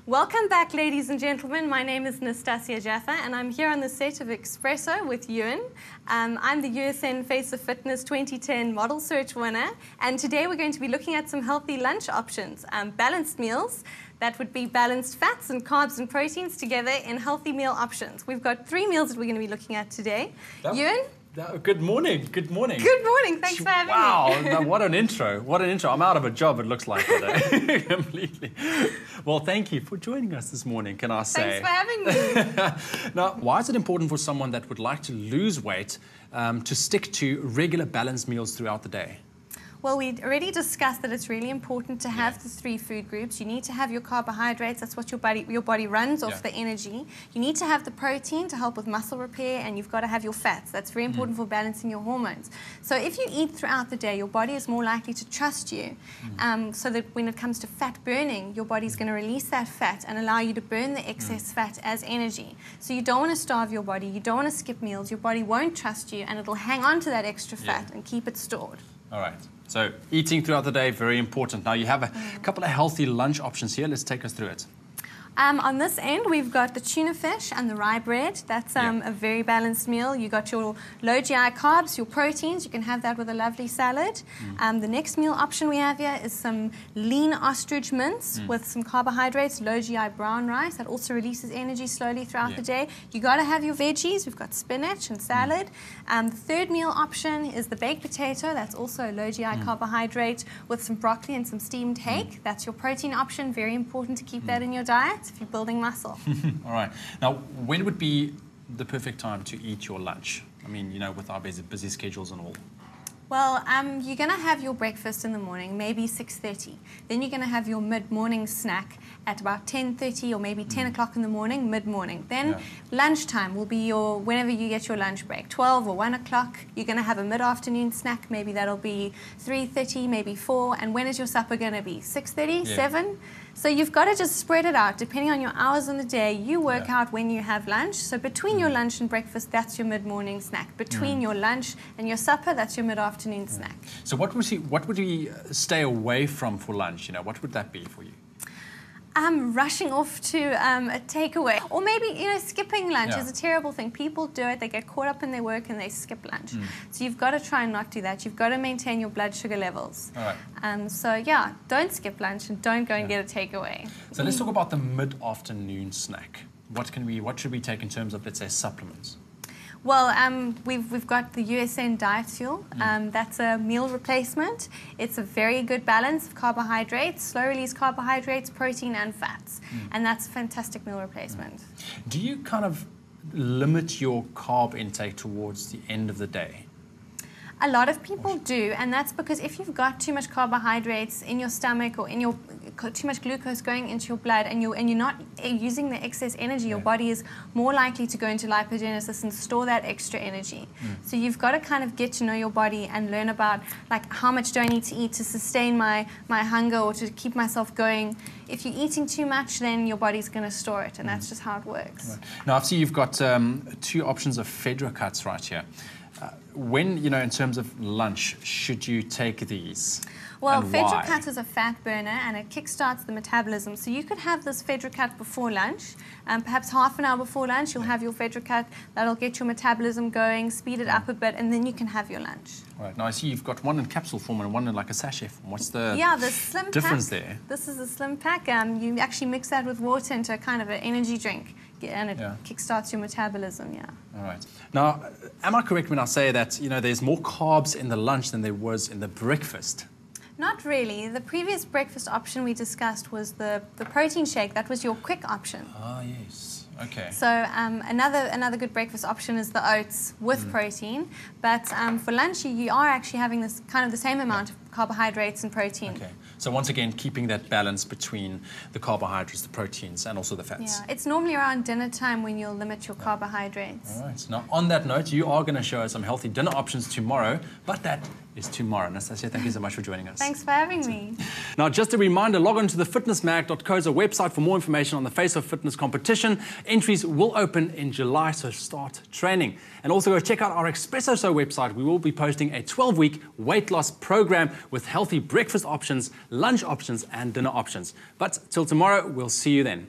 Welcome back, ladies and gentlemen. My name is Nastassia Jaffa, and I'm here on the set of Espresso with Ewan. I'm the USN Face of Fitness 2010 Model Search winner, and today we're going to be looking at some healthy lunch options, balanced meals. That would be balanced fats and carbs and proteins together in healthy meal options. We've got 3 meals that we're going to be looking at today. Ewan? Good morning. Good morning. Good morning. Thanks for having me. Wow, what an intro. What an intro. I'm out of a job, it looks like today. Completely. Well, thank you for joining us this morning, can I say. Thanks for having me. Now, why is it important for someone that would like to lose weight to stick to regular balanced meals throughout the day? Well, we already discussed that it's really important to have the 3 food groups. You need to have your carbohydrates, that's what your body runs off the energy. You need to have the protein to help with muscle repair, and you've got to have your fats. That's very important for balancing your hormones. So if you eat throughout the day, your body is more likely to trust you, so that when it comes to fat burning, your body's going to release that fat and allow you to burn the excess fat as energy. So you don't want to starve your body, you don't want to skip meals, your body won't trust you, and it'll hang on to that extra fat and keep it stored. All right. So eating throughout the day, very important. Now you have a couple of healthy lunch options here. Let's take us through it. On this end, we've got the tuna fish and the rye bread. That's a very balanced meal. You got your low GI carbs, your proteins. You can have that with a lovely salad. The next meal option we have here is some lean ostrich mince with some carbohydrates, low GI brown rice. That also releases energy slowly throughout the day. You got to have your veggies. We've got spinach and salad. The third meal option is the baked potato. That's also a low GI carbohydrate with some broccoli and some steamed hake. That's your protein option. Very important to keep that in your diet if you're building muscle. All right. Now, when would be the perfect time to eat your lunch? I mean, you know, with our busy schedules and all. Well, you're going to have your breakfast in the morning, maybe 6:30. Then you're going to have your mid-morning snack at about 10:30 or maybe 10 o'clock in the morning, mid-morning. Then lunchtime will be your, whenever you get your lunch break, 12 or 1 o'clock. You're going to have a mid-afternoon snack, maybe that'll be 3:30, maybe 4. And when is your supper going to be? 6:30, 7? So you've got to just spread it out. Depending on your hours on the day, you work out when you have lunch. So between your lunch and breakfast, that's your mid-morning snack. Between your lunch and your supper, that's your mid-afternoon snack. So what would we stay away from for lunch? You know, what would that be for you? Rushing off to a takeaway. Or maybe, you know, skipping lunch is a terrible thing. People do it, they get caught up in their work and they skip lunch. So you've got to try and not do that. You've got to maintain your blood sugar levels. All right. So yeah, don't skip lunch and don't go and get a takeaway. So let's talk about the mid-afternoon snack. What should we take in terms of, let's say, supplements? Well, we've got the USN Diet Fuel. That's a meal replacement. It's a very good balance of carbohydrates, slow-release carbohydrates, protein and fats. And that's a fantastic meal replacement. Do you kind of limit your carb intake towards the end of the day? A lot of people do, and that's because if you've got too much carbohydrates in your stomach or in your too much glucose going into your blood, and you're not using the excess energy, your body is more likely to go into lipogenesis and store that extra energy. So you've got to kind of get to know your body and learn about, like, how much do I need to eat to sustain my hunger or to keep myself going. If you're eating too much, then your body's going to store it, and that's just how it works. Right. Now, I see you've got 2 options of Fedra cuts right here. When, you know, in terms of lunch, should you take these? Well, Fedra cut is a fat burner and it kickstarts the metabolism. So you could have this Fedra cut before lunch, perhaps half an hour before lunch. You'll have your Fedra cut. That'll get your metabolism going, speed it up a bit, and then you can have your lunch. All right. Now I see you've got one in capsule form and one in like a sachet form. What's the slim difference pack, there? This is a slim pack. You actually mix that with water into a kind of an energy drink, and it kickstarts your metabolism. All right. Now, am I correct when I say that, you know, there's more carbs in the lunch than there was in the breakfast? Not really. The previous breakfast option we discussed was the protein shake. That was your quick option. Ah, yes. Okay. So another good breakfast option is the oats with protein. But for lunch, you are actually having this kind of the same amount of carbohydrates and protein. Okay. So once again, keeping that balance between the carbohydrates, the proteins, and also the fats. Yeah, it's normally around dinner time when you'll limit your carbohydrates. All right. Now, on that note, you are going to show us some healthy dinner options tomorrow, but that is tomorrow. Nastassia, thank you so much for joining us. Thanks for having me. Now, just a reminder, log on to the fitnessmag.co's website for more information on the Face of Fitness competition. Entries will open in July, so start training. And also go check out our Espresso website. We will be posting a 12-week weight loss program with healthy breakfast options, lunch options, and dinner options. But till tomorrow, we'll see you then.